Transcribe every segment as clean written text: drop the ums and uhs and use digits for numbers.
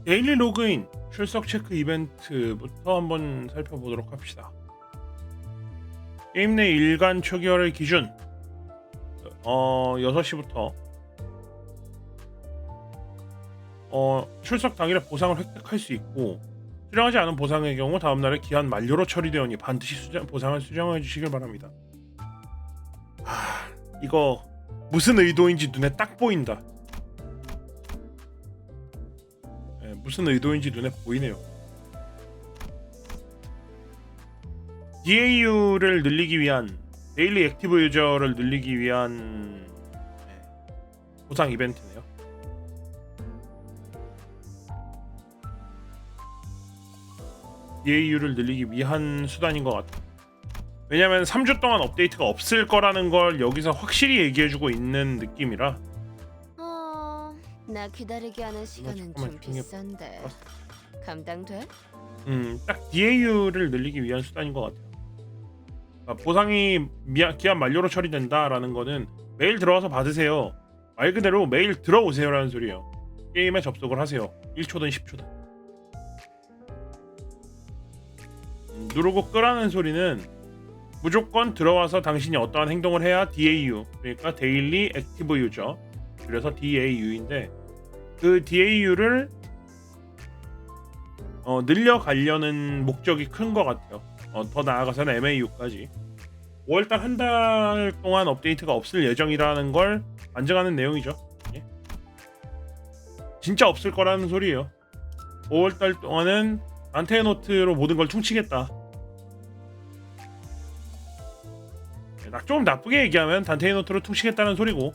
데일리 로그인 출석 체크 이벤트부터 한번 살펴보도록 합시다. 게임 내 일간 초기화를 기준 6시부터 출석 당일에 보상을 획득할 수 있고, 수령하지 않은 보상의 경우 다음날에 기한 만료로 처리되오니 반드시 보상을 수령해 주시길 바랍니다. 이거 무슨 의도인지 눈에 딱 보인다. 무슨 의도인지 눈에 보이네요. DAU를 늘리기 위한, 데일리 액티브 유저를 늘리기 위한 보상 이벤트네요. DAU를 늘리기 위한 수단인 것 같아요. 왜냐면 3주 동안 업데이트가 없을 거라는 걸 여기서 확실히 얘기해주고 있는 느낌이라. 나 기다리게 하는 시간은 잠깐만, 좀 중에 비싼데 감당돼? 딱 DAU를 늘리기 위한 수단인 것 같아요. 그러니까 보상이 기한 만료로 처리된다라는 거는 메일 들어와서 받으세요. 말 그대로 메일 들어오세요라는 소리예요. 게임에 접속을 하세요. 1초든 10초든. 누르고 끄라는 소리는 무조건 들어와서 당신이 어떠한 행동을 해야 DAU, 그러니까 데일리 액티브 유저, 그래서 DAU인데, 그 DAU를 늘려가려는 목적이 큰 것 같아요. 더 나아가서는 MAU까지 5월달 한 달 동안 업데이트가 없을 예정이라는 걸 반증하는 내용이죠. 예? 진짜 없을 거라는 소리예요. 5월달 동안은 안테노트로 모든 걸 퉁치겠다. 좀 나쁘게 얘기하면 단테이노트로 퉁치겠다는 소리고,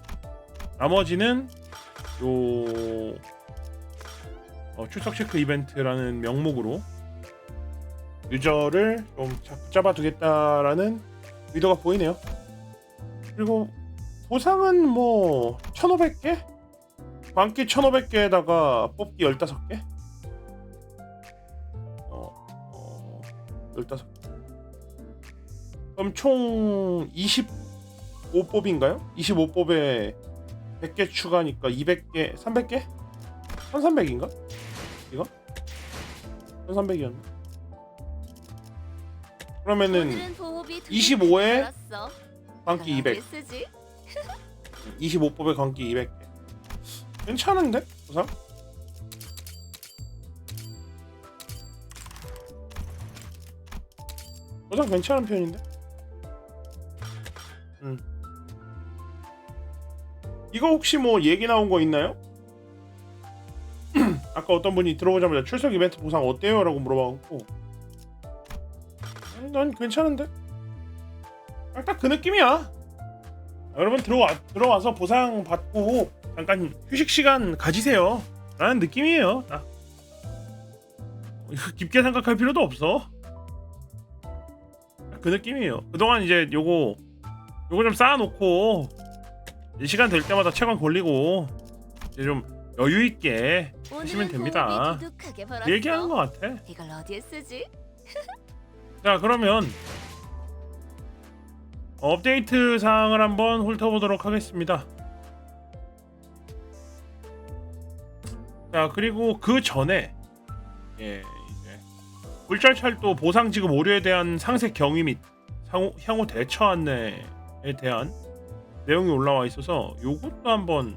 나머지는 출석 체크 이벤트라는 명목으로 유저를 좀 붙잡아 두겠다라는 의도가 보이네요. 그리고 보상은 뭐 1500개? 광기 1500개에다가 뽑기 15개? 15개. 그럼 총 25뽑인가요? 25뽑에 100개 추가니까 200개, 300개? 1300인가? 이거? 1300이었나? 그러면은 25에 광기 200. 25뽑에 광기 200개. 괜찮은데? 보상? 보상 괜찮은 편인데? 이거 혹시 뭐 얘기 나온 거 있나요? 아까 어떤 분이 들어오자마자 출석 이벤트 보상 어때요? 라고 물어봐갖고 난 괜찮은데? 딱 그 느낌이야. 여러분 들어와서 보상 받고 잠깐 휴식 시간 가지세요 라는 느낌이에요. 깊게 생각할 필요도 없어. 그 느낌이에요. 그동안 이제 요거 좀 쌓아놓고 시간 될 때마다 채광 돌리고 이제 좀 여유 있게 하시면 됩니다. 얘기하는 것 같아. 이걸 어디에 쓰지? 자, 그러면 업데이트 사항을 한번 훑어보도록 하겠습니다. 자, 그리고 그 전에 이제 굴절찰도 보상 지급 오류에 대한 상세 경위 및 향후 대처 안내에 대한 내용이 올라와 있어서 요거부터 한번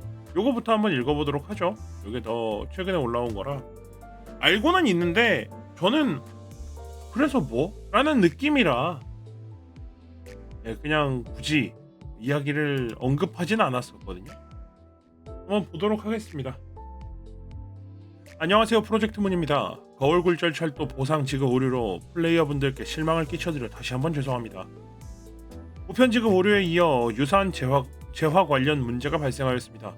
읽어보도록 하죠. 이게 더 최근에 올라온 거라 알고는 있는데 저는 그래서 뭐? 라는 느낌이라 그냥 굳이 이야기를 언급하진 않았었거든요. 한번 보도록 하겠습니다. 안녕하세요, 프로젝트문입니다. 거울굴절 철도 보상 지급 오류로 플레이어분들께 실망을 끼쳐드려 다시 한번 죄송합니다. 우편 지급 오류에 이어 유사한 재화 관련 문제가 발생하였습니다.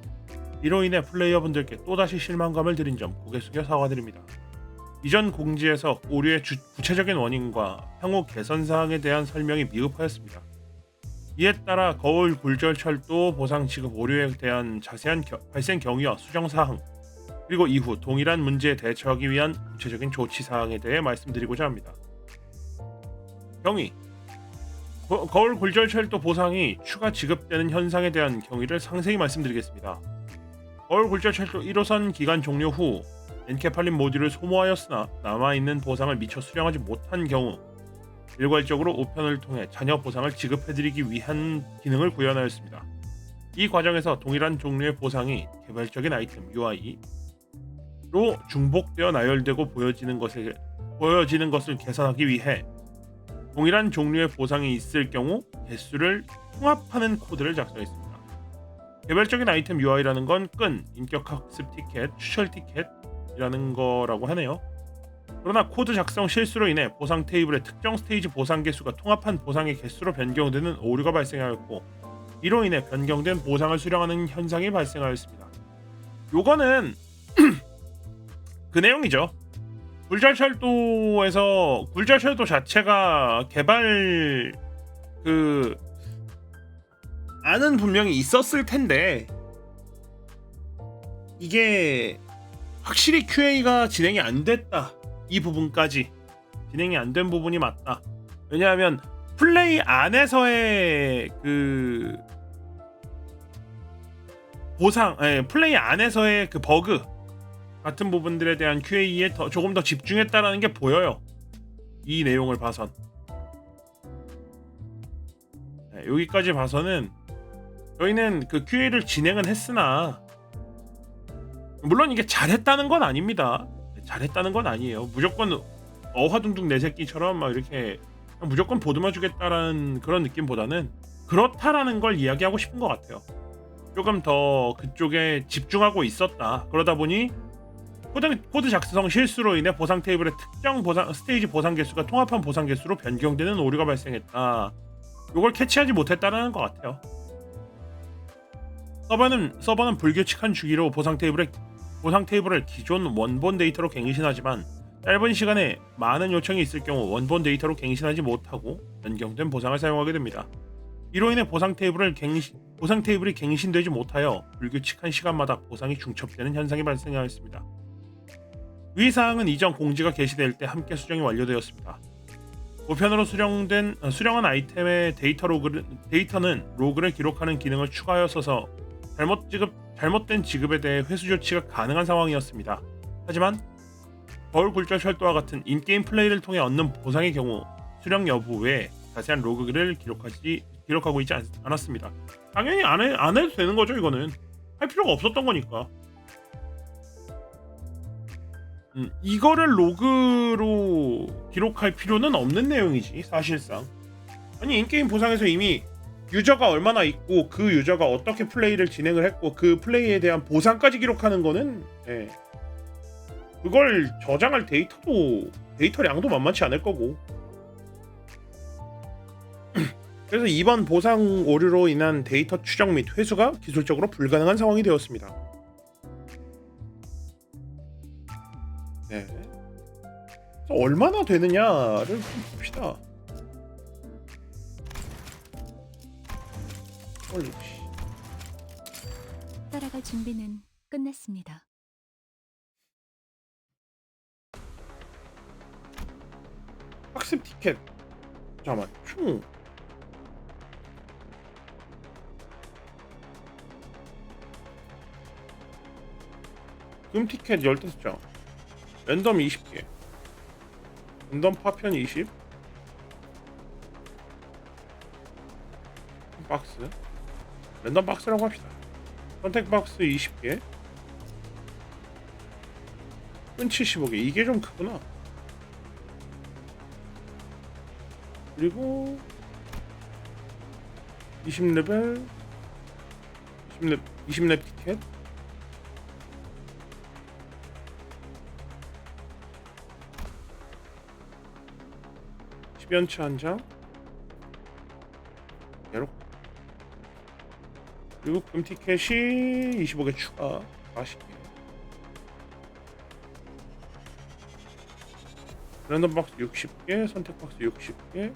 이로 인해 플레이어분들께 또다시 실망감을 드린 점 고개 숙여 사과드립니다. 이전 공지에서 오류의 구체적인 원인과 향후 개선 사항에 대한 설명이 미흡하였습니다. 이에 따라 거울 굴절 철도 보상 지급 오류에 대한 자세한 발생 경위와 수정 사항, 그리고 이후 동일한 문제에 대처하기 위한 구체적인 조치 사항에 대해 말씀드리고자 합니다. 경위: 거울 굴절 철도 보상이 추가 지급되는 현상에 대한 경위를 상세히 말씀드리겠습니다. 거울 굴절 철도 1호선 기간 종료 후 엔케팔린 모듈을 소모하였으나 남아있는 보상을 미처 수령하지 못한 경우 일괄적으로 우편을 통해 자녀 보상을 지급해드리기 위한 기능을 구현하였습니다. 이 과정에서 동일한 종류의 보상이 개별적인 아이템 UI로 중복되어 나열되고 보여지는 것을 개선하기 위해 동일한 종류의 보상이 있을 경우 개수를 통합하는 코드를 작성했습니다. 개별적인 아이템 UI라는 건 끈, 인격 학습 티켓, 추천 티켓이라는 거라고 하네요. 그러나 코드 작성 실수로 인해 보상 테이블의 특정 스테이지 보상 개수가 통합한 보상의 개수로 변경되는 오류가 발생하였고 이로 인해 변경된 보상을 수령하는 현상이 발생하였습니다. 요거는 그 내용이죠. 굴절철도에서 굴절철도 자체가 개발 안은 분명히 있었을 텐데 이게 확실히 QA가 진행이 안 됐다. 이 부분까지 진행이 안 된 부분이 맞다. 왜냐하면 플레이 안에서의 플레이 안에서의 그 버그 같은 부분들에 대한 QA에 조금 더 집중했다라는 게 보여요. 이 내용을 봐선. 여기까지 봐서는 저희는 그 QA를 진행은 했으나 물론 이게 잘했다는 건 아닙니다. 잘했다는 건 아니에요. 무조건 어화둥둥 내 새끼처럼 막 이렇게 무조건 보듬어 주겠다라는 그런 느낌보다는 그렇다라는 걸 이야기하고 싶은 것 같아요. 조금 더 그쪽에 집중하고 있었다. 그러다 보니 코드 작성 실수로 인해 보상 테이블의 특정 스테이지 보상 개수가 통합한 보상 개수로 변경되는 오류가 발생했다. 이걸 캐치하지 못했다라는 것 같아요. 서버는 불규칙한 주기로 보상 테이블을 기존 원본 데이터로 갱신하지만 짧은 시간에 많은 요청이 있을 경우 원본 데이터로 갱신하지 못하고 변경된 보상을 사용하게 됩니다. 이로 인해 보상 테이블이 갱신되지 못하여 불규칙한 시간마다 보상이 중첩되는 현상이 발생하였습니다. 위 사항은 이전 공지가 게시될 때 함께 수정이 완료되었습니다. 우편으로 수령한 아이템의 데이터는 로그를 기록하는 기능을 추가하였어서 잘못된 지급에 대해 회수 조치가 가능한 상황이었습니다. 하지만 거울 굴절 철도와 같은 인게임 플레이를 통해 얻는 보상의 경우 수령 여부 외에 자세한 로그를 기록하고 있지 않았습니다. 당연히 안 해도 되는 거죠. 이거는 할 필요가 없었던 거니까. 이거를 로그로 기록할 필요는 없는 내용이지 사실상. 아니 인게임 보상에서 이미 유저가 얼마나 있고 그 유저가 어떻게 플레이를 진행을 했고 그 플레이에 대한 보상까지 기록하는 거는 그걸 저장할 데이터량도 만만치 않을 거고. 그래서 이번 보상 오류로 인한 데이터 추적 및 회수가 기술적으로 불가능한 상황이 되었습니다. 네. 얼마나 되느냐를 봅시다. 따라갈 준비는 끝났습니다. 학습 티켓. 잠깐만. 총 금 티켓 15장. 랜덤 20개. 랜덤 파편 20. 박스. 랜덤 박스라고 합시다. 선택 박스 20개. 끈 75개. 이게 좀 크구나. 그리고 20레벨 20렙 티켓. 연치 한 장. 예로. 그리고 금 티켓이 25개 추가. 40개. 랜덤 박스 60개, 선택 박스 60개,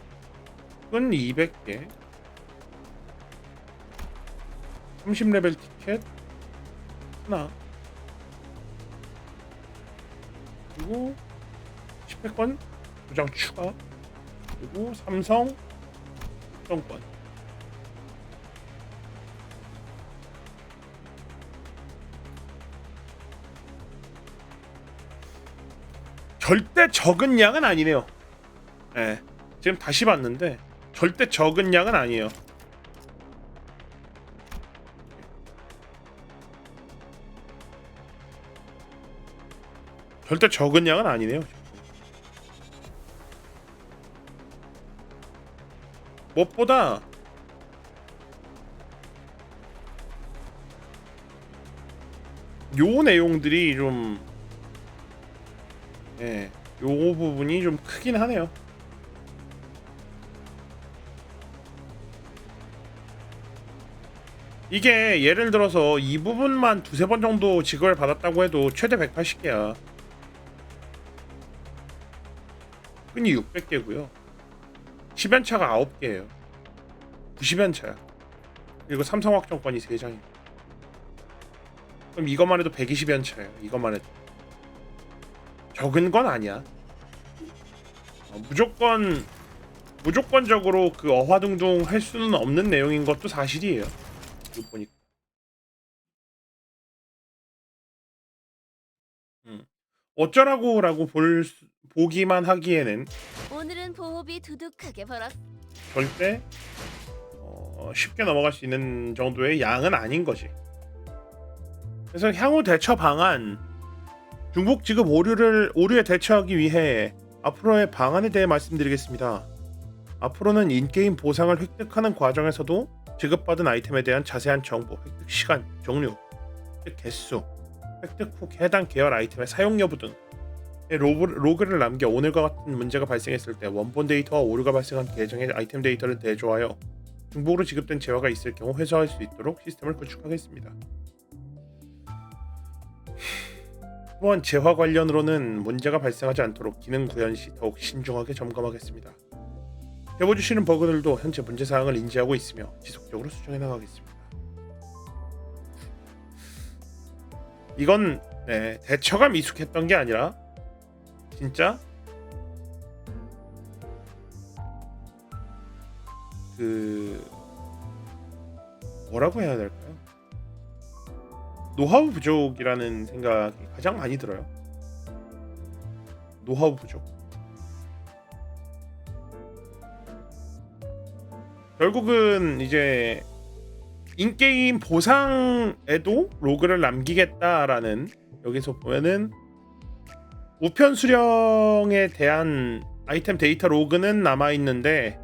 끈 200개, 30레벨 티켓 하나, 그리고 10회권 2장 추가, 그리고 삼성 정권. 절대 적은 양은 아니네요. 예. 지금 다시 봤는데 절대 적은 양은 아니에요. 절대 적은 양은 아니네요. 무엇보다 요 내용들이 좀 예, 요 부분이 좀 크긴 하네요. 이게 예를 들어서 이 부분만 두세 번 정도 지급을 받았다고 해도 최대 180개야. 흔히 600개고요. 10연차가 9개예요. 90연차야. 그리고 삼성확정권이 3장이에요. 그럼 이것만 해도 120연차예요. 이것만 해도. 적은 건 아니야. 무조건적으로 그 어화둥둥 할 수는 없는 내용인 것도 사실이에요. 이거 보니까. 어쩌라고라고 보기만 하기에는 오늘은 보호비 두둑하게 벌었어. 절대 쉽게 넘어갈 수 있는 정도의 양은 아닌 거지. 그래서 향후 대처 방안, 중복 지급 오류에 대처하기 위해 앞으로의 방안에 대해 말씀드리겠습니다. 앞으로는 인게임 보상을 획득하는 과정에서도 지급받은 아이템에 대한 자세한 정보, 획득 시간, 종류, 획득 개수, 획득 후 해당 계열 아이템의 사용 여부 등 로그를 남겨 오늘과 같은 문제가 발생했을 때 원본 데이터와 오류가 발생한 계정의 아이템 데이터를 대조하여 중복으로 지급된 재화가 있을 경우 회수할 수 있도록 시스템을 구축하겠습니다. 또한 재화 관련으로는 문제가 발생하지 않도록 기능 구현 시 더욱 신중하게 점검하겠습니다. 제보주시는 버그들도 현재 문제사항을 인지하고 있으며 지속적으로 수정해 나가겠습니다. 이건 대처가 미숙했던 게 아니라 진짜 뭐라고 해야 될까요? 노하우 부족이라는 생각이 가장 많이 들어요. 노하우 부족. 결국은 이제 인게임 보상에도 로그를 남기겠다라는, 여기서 보면은 우편 수령에 대한 아이템 데이터 로그는 남아 있는데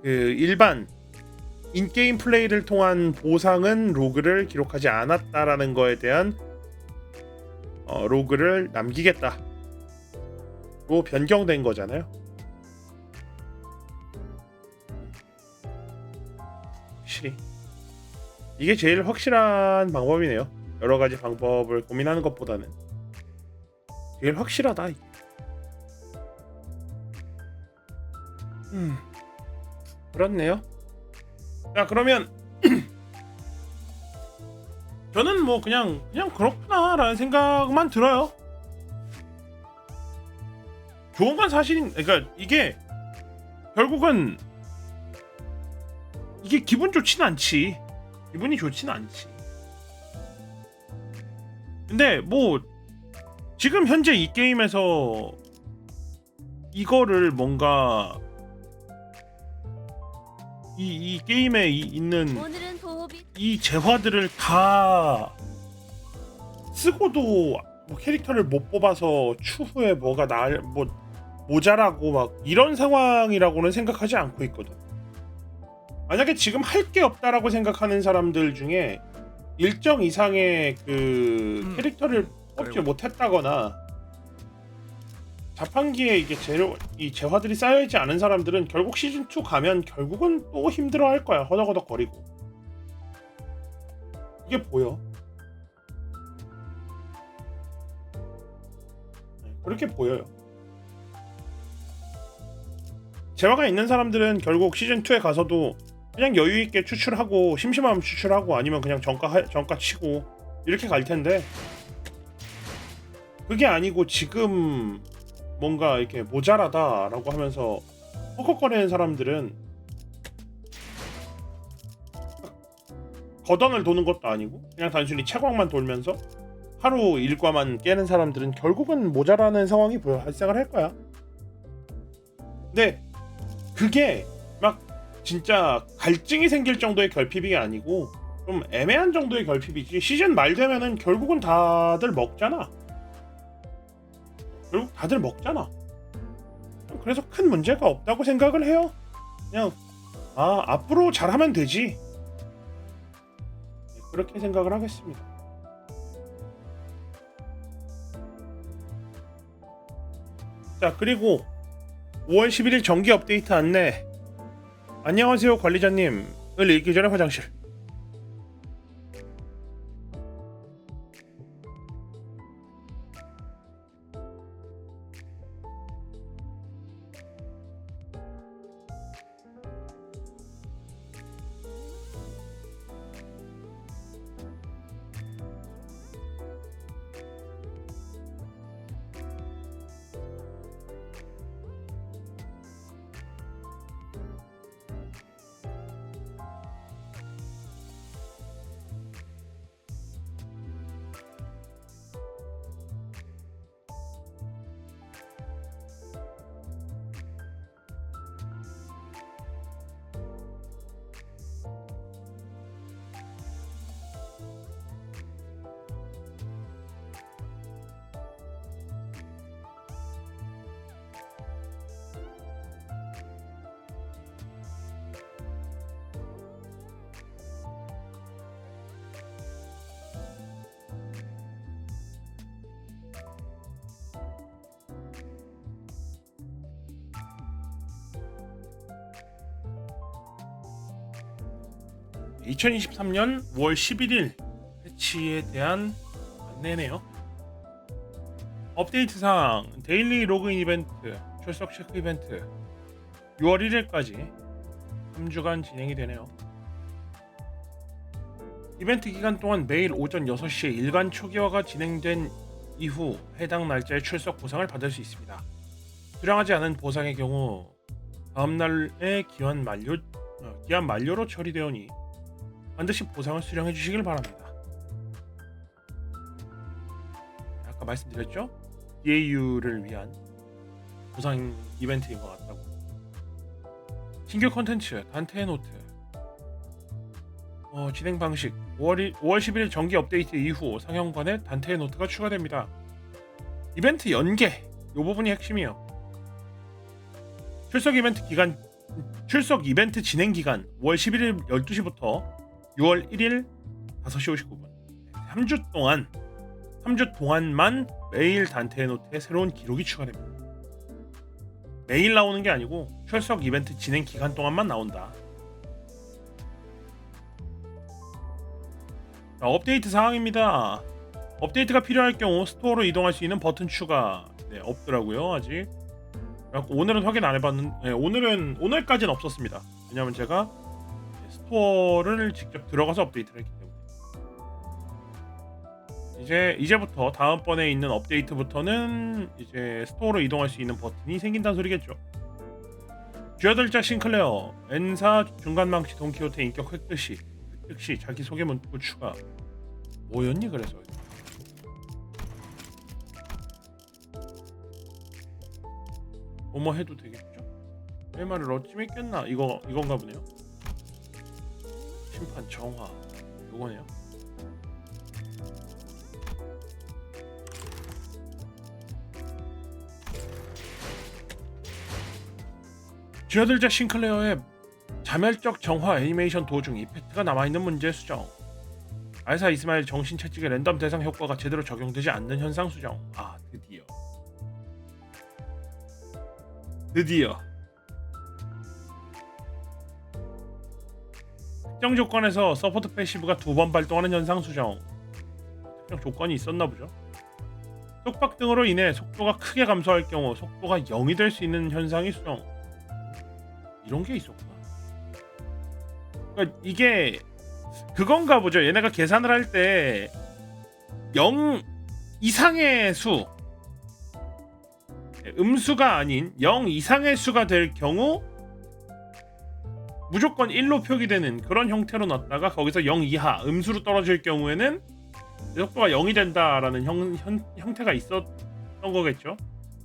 그 일반 인게임 플레이를 통한 보상은 로그를 기록하지 않았다라는 거에 대한 로그를 남기겠다로 변경된 거잖아요. 확실히 이게 제일 확실한 방법이네요. 여러 가지 방법을 고민하는 것보다는 제일 확실하다. 그렇네요. 자, 그러면 저는 뭐 그냥 그렇구나라는 생각만 들어요. 좋은 건 사실인, 그러니까 이게 결국은 이게 기분 좋진 않지. 기분이 좋진 않지. 근데 뭐 지금 현재 이 게임에서 이거를 뭔가 이 게임에 있는 오늘은 보호비 이 재화들을 다 쓰고도 뭐 캐릭터를 못 뽑아서 추후에 뭐가 뭐 모자라고 막 이런 상황이라고는 생각하지 않고 있거든. 만약에 지금 할 게 없다라고 생각하는 사람들 중에 일정 이상의 그 캐릭터를 뽑지 못했다거나 자판기에 이게 이 재화들이 쌓여있지 않은 사람들은 결국 시즌2 가면 결국은 또 힘들어할 거야. 허덕허덕거리고. 이게 보여. 그렇게 보여요. 재화가 있는 사람들은 결국 시즌2에 가서도 그냥 여유있게 추출하고, 심심하면 추출하고, 아니면 그냥 정가 치고 이렇게 갈 텐데, 그게 아니고 지금 뭔가 이렇게 모자라다라고 하면서 헉헉거리는 사람들은 거던을 도는 것도 아니고 그냥 단순히 채광만 돌면서 하루 일과만 깨는 사람들은 결국은 모자라는 상황이 발생을 할 거야. 근데 그게 막 진짜 갈증이 생길 정도의 결핍이 아니고 좀 애매한 정도의 결핍이지, 시즌 말 되면은 결국은 다들 먹잖아. 결국 다들 먹잖아. 그래서 큰 문제가 없다고 생각을 해요. 그냥 앞으로 잘하면 되지, 그렇게 생각을 하겠습니다. 자, 그리고 5월 11일 정기 업데이트 안내. 안녕하세요 관리자님을 읽기 전에 화장실. 네, 2023년 5월 11일 패치에 대한 안내네요. 업데이트 사항, 데일리 로그인 이벤트, 출석 체크 이벤트 6월 1일까지 3주간 진행이 되네요. 이벤트 기간 동안 매일 오전 6시에 일간 초기화가 진행된 이후 해당 날짜에 출석 보상을 받을 수 있습니다. 수령하지 않은 보상의 경우 다음 날에 기한 만료로 처리되오니 반드시 보상을 수령해 주시길 바랍니다. 아까 말씀드렸죠? DAU를 위한 보상 이벤트인 것 같다고. 신규 콘텐츠 단테의 노트. 진행 방식 5월 11일 정기 업데이트 이후 상영관에 단테의 노트가 추가됩니다. 이벤트 연계, 이 부분이 핵심이에요. 출석 이벤트 진행 기간 5월 11일 12시부터 6월 1일 5시 59분 3주 동안만 매일 단테의 노트에 새로운 기록이 추가됩니다. 매일 나오는 게 아니고 출석 이벤트 진행 기간 동안만 나온다. 자, 업데이트 사항입니다. 업데이트가 필요할 경우 스토어로 이동할 수 있는 버튼 추가 없더라고요 아직. 오늘은 확인 안 해봤는데 오늘까지는 없었습니다. 왜냐면 제가 스토어를 직접 들어가서 업데이트를 했기 때문에. 이제부터 다음번에 있는 업데이트부터는 이제 스토어로 이동할 수 있는 버튼이 생긴다는 소리겠죠. 쥐어들자 싱클레어, 엔사 중간망치 돈키호테 인격 획득 시 자기소개 문구 추가. 뭐였니 그래서. 뭐뭐 해도 되겠죠? 내 말을 어찌 믿겠나. 이건가 보네요. 심판 정화 요거네요. 쥐어들자 싱클레어의 자멸적 정화 애니메이션 도중 이펙트가 남아있는 문제 수정. 알사 이스마일 정신 채찍의 랜덤 대상 효과가 제대로 적용되지 않는 현상 수정. 드디어 특정 조건에서 서포트 패시브가 2번 발동하는 현상 수정. 특정 조건이 있었나 보죠. 속박 등으로 인해 속도가 크게 감소할 경우 속도가 0이 될 수 있는 현상이 수정. 이런 게 있었구나. 그러니까 이게 그건가 보죠. 얘네가 계산을 할 때 0 이상의 수, 음수가 아닌 0 이상의 수가 될 경우 무조건 1로 표기되는 그런 형태로 놨다가 거기서 0 이하 음수로 떨어질 경우에는 속도가 0이 된다라는 형태가 있었던 거겠죠.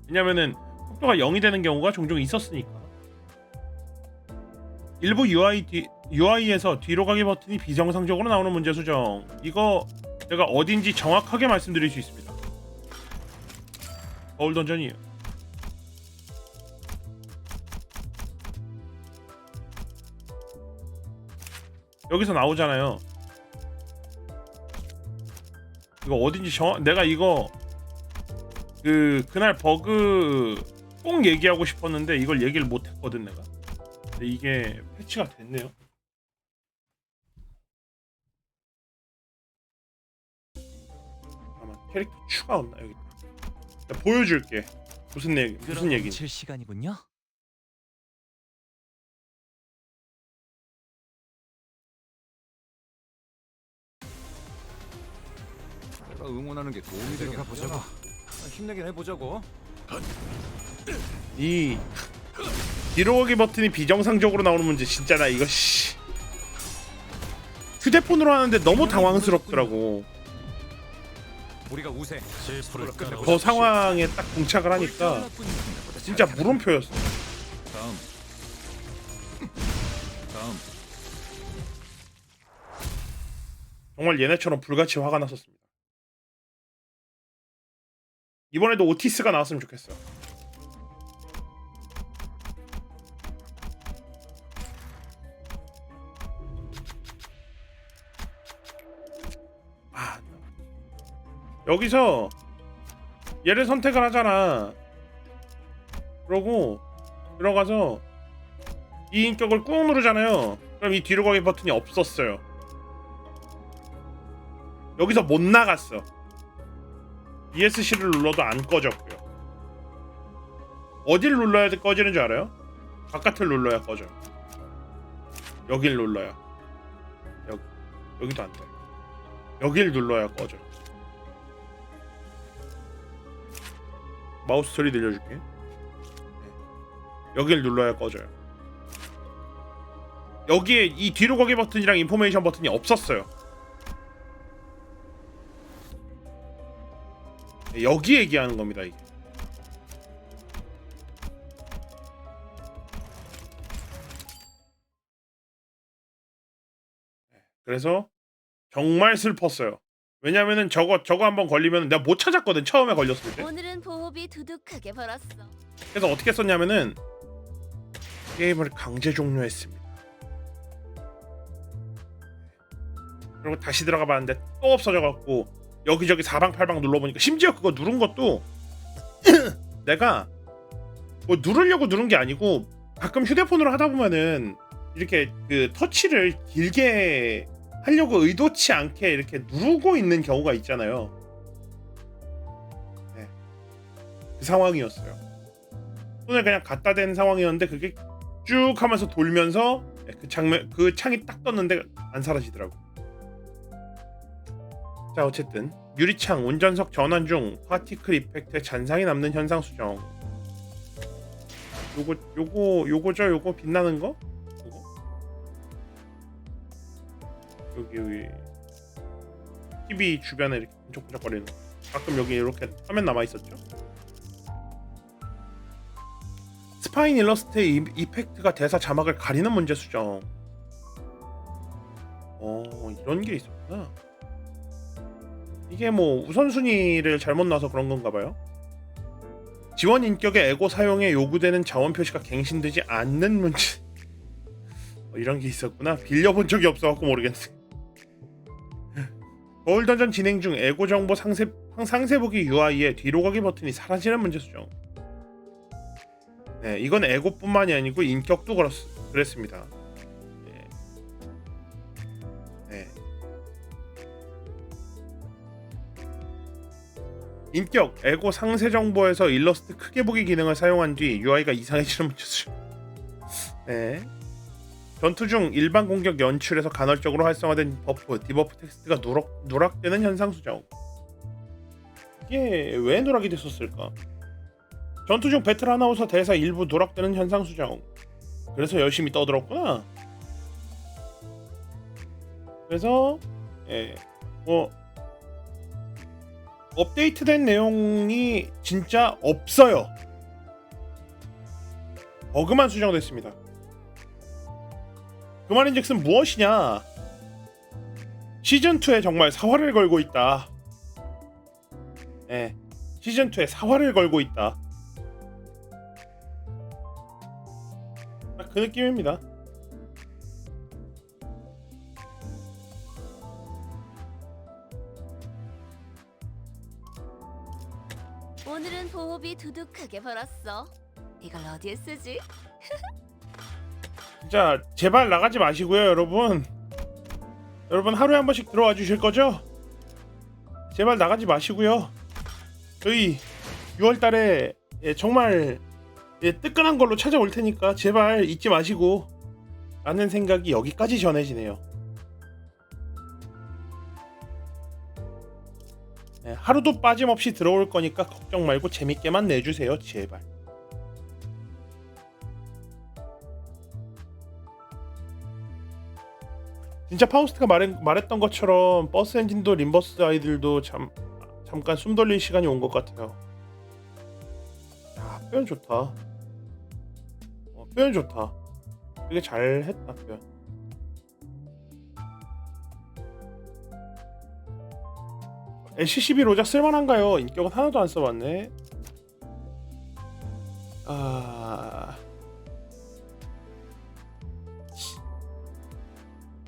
왜냐면은 속도가 0이 되는 경우가 종종 있었으니까. 일부 UI에서 뒤로 가기 버튼이 비정상적으로 나오는 문제 수정. 이거 제가 어딘지 정확하게 말씀드릴 수 있습니다. 거울 던전이에요. 여기서 나오잖아요. 이거 어딘지 내가 이거 그날 버그 꼭 얘기하고 싶었는데 이걸 얘기를 못 했거든 내가. 근데 이게 패치가 됐네요. 잠깐만, 캐릭터 추가 없나 여기. 내가 보여줄게. 무슨 얘기? 칠 시간이군요. 내가 응원하는 게 도움이 되긴 보자고. 힘내긴 해보자고. 이 뒤로 가기 버튼이 비정상적으로 나오는 문제 진짜 나 이거 휴대폰으로 하는데 너무 당황스럽더라고. 우리가 우세. 저 상황에 딱 봉착을 하니까 진짜 물음표였어. 다음. 정말 얘네처럼 불같이 화가 났었습니다. 이번에도 오티스가 나왔으면 좋겠어. 여기서 얘를 선택을 하잖아. 그러고 들어가서 이 인격을 꾹 누르잖아요. 그럼 이 뒤로 가기 버튼이 없었어요. 여기서 못 나갔어. ESC를 눌러도 안 꺼졌고요. 어딜 눌러야 꺼지는 줄 알아요? 바깥을 눌러야 꺼져요. 여길 눌러야. 여기도 안 돼. 여길 눌러야 꺼져. 마우스 소리 들려줄게. 네. 여길 눌러야 꺼져요. 여기에 이 뒤로 가기 버튼이랑 인포메이션 버튼이 없었어요. 여기 얘기하는 겁니다 이게. 그래서 정말 슬펐어요. 왜냐면은 저거 한번 걸리면 내가 못 찾았거든 처음에 걸렸을 때. 오늘은 보호비 두둑하게 벌었어. 그래서 어떻게 썼냐면은 게임을 강제 종료했습니다. 그리고 다시 들어가 봤는데 또 없어져갖고 여기저기 사방팔방 눌러보니까 심지어 그거 누른 것도 내가 뭐 누르려고 누른 게 아니고 가끔 휴대폰으로 하다 보면은 이렇게 그 터치를 길게 하려고 의도치 않게 이렇게 누르고 있는 경우가 있잖아요. 네. 그 상황이었어요. 손을 그냥 갖다 댄 상황이었는데 그게 쭉 하면서 돌면서 그 창이 딱 떴는데 안 사라지더라고. 자, 어쨌든 유리창 운전석 전환 중 파티클 이펙트의 잔상이 남는 현상 수정. 요거죠? 요거 빛나는 거? 여기 TV 주변에 이렇게 번쩍번쩍거리는 거. 가끔 여기 이렇게 화면 남아 있었죠. 스파인 일러스트의 이펙트가 대사 자막을 가리는 문제 수정. 이런 게 있었구나. 이게 뭐 우선순위를 잘못 놔서 그런 건가 봐요. 지원 인격의 에고 사용에 요구되는 자원 표시가 갱신되지 않는 문제. 이런 게 있었구나. 빌려본 적이 없어갖고 모르겠네. 거울 던전 진행 중 에고 정보 상세보기 UI에 뒤로 가기 버튼이 사라지는 문제 수정. 네, 이건 에고뿐만이 아니고 인격도 그랬습니다. 네. 네. 인격, 에고 상세 정보에서 일러스트 크게 보기 기능을 사용한 뒤 UI가 이상해지는 문제 수정. 네. 전투 중 일반 공격 연출에서 간헐적으로 활성화된 버프, 디버프 텍스트가 누락되는 현상 수정. 이게 왜 누락이 됐었을까? 전투 중 배틀 하나오서 대사 일부 누락되는 현상 수정. 그래서 열심히 떠들었구나. 그래서 업데이트된 내용이 진짜 없어요. 버그만 수정됐습니다. 그 말인즉슨 무엇이냐? 시즌2에 정말 사활을 걸고 있다. 네, 시즌2에 사활을 걸고 있다. 딱 그 느낌입니다. 오늘은 보호비 두둑하게 벌었어. 이걸 어디에 쓰지? 진짜 제발 나가지 마시고요, 여러분. 여러분 하루에 한 번씩 들어와 주실 거죠? 제발 나가지 마시고요. 저희 6월달에 정말 뜨끈한 걸로 찾아올 테니까 제발 잊지 마시고 라는 생각이 여기까지 전해지네요. 하루도 빠짐없이 들어올 거니까 걱정 말고 재밌게만 내주세요, 제발. 진짜 파우스트가 말했던 것처럼 버스 엔진도 림버스 아이들도 잠깐 숨 돌릴 시간이 온 것 같아요. 야, 표현 좋다. 표현 좋다. 되게 잘했다, 표현. LCCB 로작 쓸만한가요? 인격은 하나도 안 써봤네.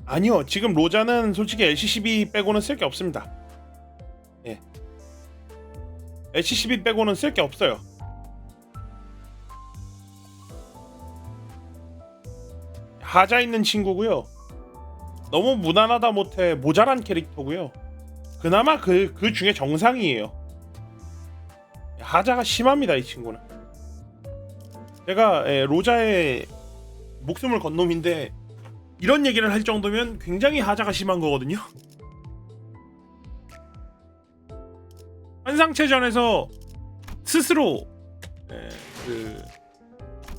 아니요, 지금 로자는 솔직히 LCCB 빼고는 쓸 게 없습니다. 예, LCCB 빼고는 쓸 게 없어요. 하자 있는 친구고요. 너무 무난하다 못해 모자란 캐릭터고요. 그나마 그 중에 정상이에요. 하자가 심합니다, 이 친구는. 제가 로자의 목숨을 건 놈인데 이런 얘기를 할 정도면 굉장히 하자가 심한 거거든요. 환상체전에서 스스로 그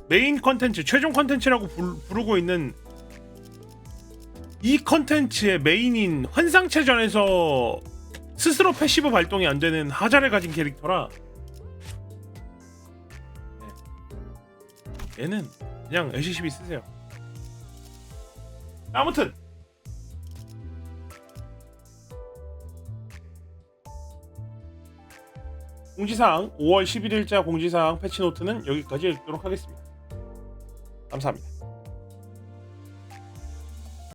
메인 컨텐츠, 최종 컨텐츠라고 부르고 있는 이 컨텐츠의 메인인 환상체전에서 스스로 패시브 발동이 안 되는 하자를 가진 캐릭터라 얘는 그냥 LCCB 쓰세요. 아무튼 공지사항 5월 11일자 공지사항 패치노트는 여기까지 읽도록 하겠습니다. 감사합니다.